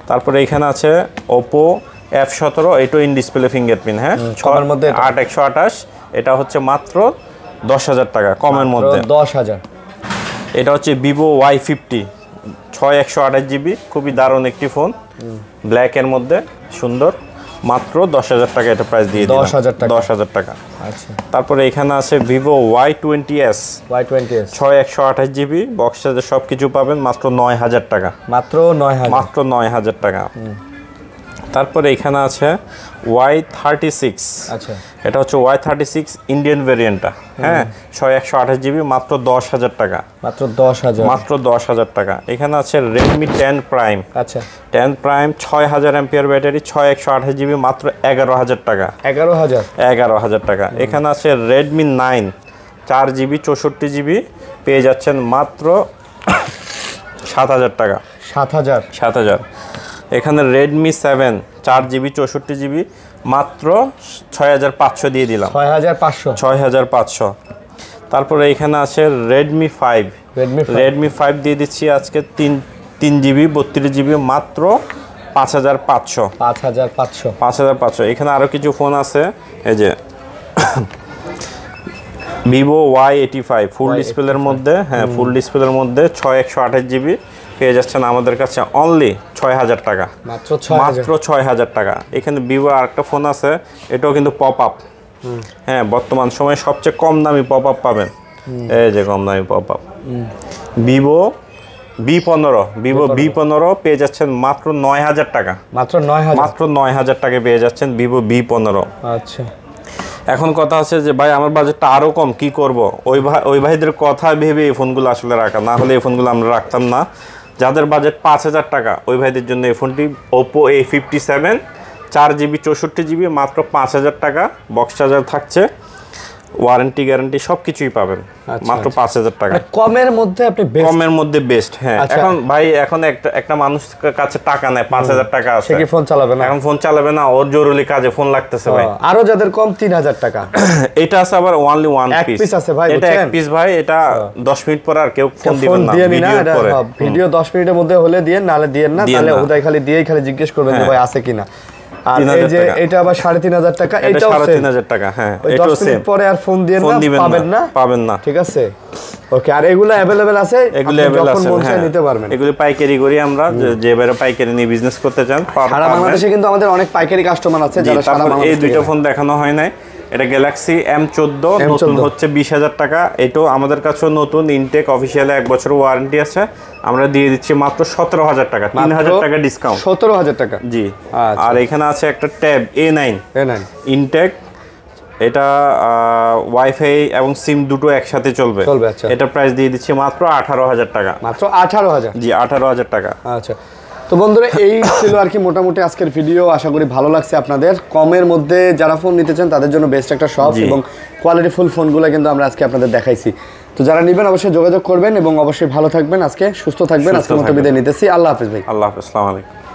তারপরে এখানে আছে Oppo F17, এটা ইন ডিসপ্লে ফিঙ্গারপ্রিন্ট, হ্যাঁ, 8128, এটা হচ্ছে মাত্র 10000 টাকা কমের মধ্যে। 10000। এটা হচ্ছে Vivo Y50 6128GB, খুবই দারুণ একটি ফোন, ব্ল্যাকের মধ্যে সুন্দর, মাত্র 10000 টাকা এটা প্রাইস দিয়ে দিলাম। 10000 টাকা। আচ্ছা, তারপরে এখানে আছে Vivo Y20s 6128GB box charger সবকিছু পাবেন, মাত্র 9000 টাকা। মাত্র 9000 টাকা। তারপরে এখানে আছে Y36। আচ্ছা, এটা হচ্ছে Y36 ইন্ডিয়ান ভেরিয়েন্টটা, হ্যাঁ, 6128GB মাত্র 10000 টাকা। মাত্র 10000 টাকা। এখানে আছে Redmi 10 Prime। আচ্ছা, 10 Prime 6000 এমপিআর ব্যাটারি, 6128GB মাত্র 11000 টাকা। 11000 টাকা। এখানে আছে Redmi 9 4GB 64GB পেয়ে যাচ্ছেন মাত্র 7000 টাকা। 7000। এখানে Redmi 7 4GB 64GB মাত্র 6500 দিয়ে দিলাম। 6500। তারপরে এখানে আছে Redmi 5 দিয়ে দিচ্ছি আজকে 3GB 32GB মাত্র 5500। এখানে আরো কিছু ফোন আছে, এই যে Vivo Y85 ফুল ডিসপ্লের মধ্যে, হ্যাঁ, ফুল ডিসপ্লের মধ্যে 6128GB পেয়ে যাচ্ছেন আমাদের কাছে অনলি 6000 টাকা। মাত্র 6000 টাকা। এখানে Vivo আরেকটা ফোন আছে, এটাও কিন্তু পপ আপ, হ্যাঁ, বর্তমান সময়ে সবচেয়ে কম দামি পপ আপ পাবেন, এই যে কম দামি পপ আপ Vivo V15 পেয়ে যাচ্ছেন মাত্র 9000 টাকা। মাত্র 9000 টাকা পেয়ে যাচ্ছেন Vivo V15। আচ্ছা, এখন কথা আছে যে ভাই আমার বাজেটটা আরো কম, কি করব? ওই ভাইদের কথা ভেবে এই ফোনগুলো আসলে রাখা, না হলে এই ফোনগুলো আমরা রাখতাম না। যাদের বাজেট 5000 টাকা, ওই ভাইদের জন্য এই ফোনটি Oppo A57 4GB 64GB মাত্র 5000 টাকা, বক্স চার্জার থাকছে, ওয়ারেন্টি গ্যারান্টি সবকিছুই পাবেন, মাত্র 5000 টাকা। কমের মধ্যে বেস্ট। হ্যাঁ, এখন ভাই একটা মানুষ কাছে টাকা নেয়, 5000 টাকা আছে, সে কি ফোন চালাবে না? এখন ফোন চালাবে না, ওর জরুরি কাজে ফোন লাগতেছে ভাই। আরো যাদের কম 3000 টাকা, এটা আছে আবার অনলি ওয়ান পিস আছে ভাই, এটা এক পিস ভাই, এটা 10 মিনিট পর আর কেউ ফোন দিবেন না, ভিডিও 10 মিনিটের মধ্যে হলে দিয়েন, নালে দিয়েন না, তাহলে ওটাই খালি জিজ্ঞেস করবেন যে ভাই আছে কিনা। আর এই যে এটা আবার 3500 টাকা, এটাও 3500 টাকা। হ্যাঁ, এটাও সেম। পরে আর ফোন দিয়েন না, পাবেন না। ঠিক আছে, ওকে। আর এগুলো अवेलेबल আছে, এগুলো अवेलेबल আছে, হ্যাঁ, নিতে পারবেন। এগুলো পাইকারি করি আমরা, যে বাইরে পাইকারি নিয়ে বিজনেস করতে চান। সারা বাংলাদেশে কিন্তু আমাদের অনেক পাইকারি কাস্টমার আছে যারা সারা বাংলাদেশে। এই দুইটা ফোন দেখানো হয় নাই, এটা গ্যালাক্সি M14 নতুন হচ্ছে 20000 টাকা। এটাও আমাদের কাছে নতুন, ইনটেক অফিশিয়ালি 1 বছর ওয়ারেন্টি আছে, আমরা দিয়ে দিচ্ছি মাত্র 17000 টাকা, 3000 টাকা ডিসকাউন্ট। 17000 টাকা, জি। আর এখানে আছে একটা ট্যাব A9 ইনটেক এটা ওয়াইফাই এবং সিম দুটো একসাথে চলবে। আচ্ছা। এটা প্রাইস দিয়ে দিচ্ছি মাত্র 18,000 টাকা। মাত্র 18,000? জি 18,000 টাকা। আচ্ছা, তো বন্ধুরা এই ছিল আর কি মোটামুটি আজকের ভিডিও। আশা করি ভালো লাগছে আপনাদের। কমের মধ্যে যারা ফোন নিতে চান তাদের জন্য বেস্ট একটা শপ এবং কোয়ালিটি ফুল ফোনগুলো কিন্তু আমরা আজকে আপনাদের দেখাইছি। তো যারা নেবেন অবশ্যই যোগাযোগ করবেন এবং অবশ্যই ভালো থাকবেন, আজকে সুস্থ থাকবেন। আজকের মতো বিদায় নিতেছি। আল্লাহ হাফেজ ভাই। আল্লাহ হাফেজ, আসসালামু আলাইকুম।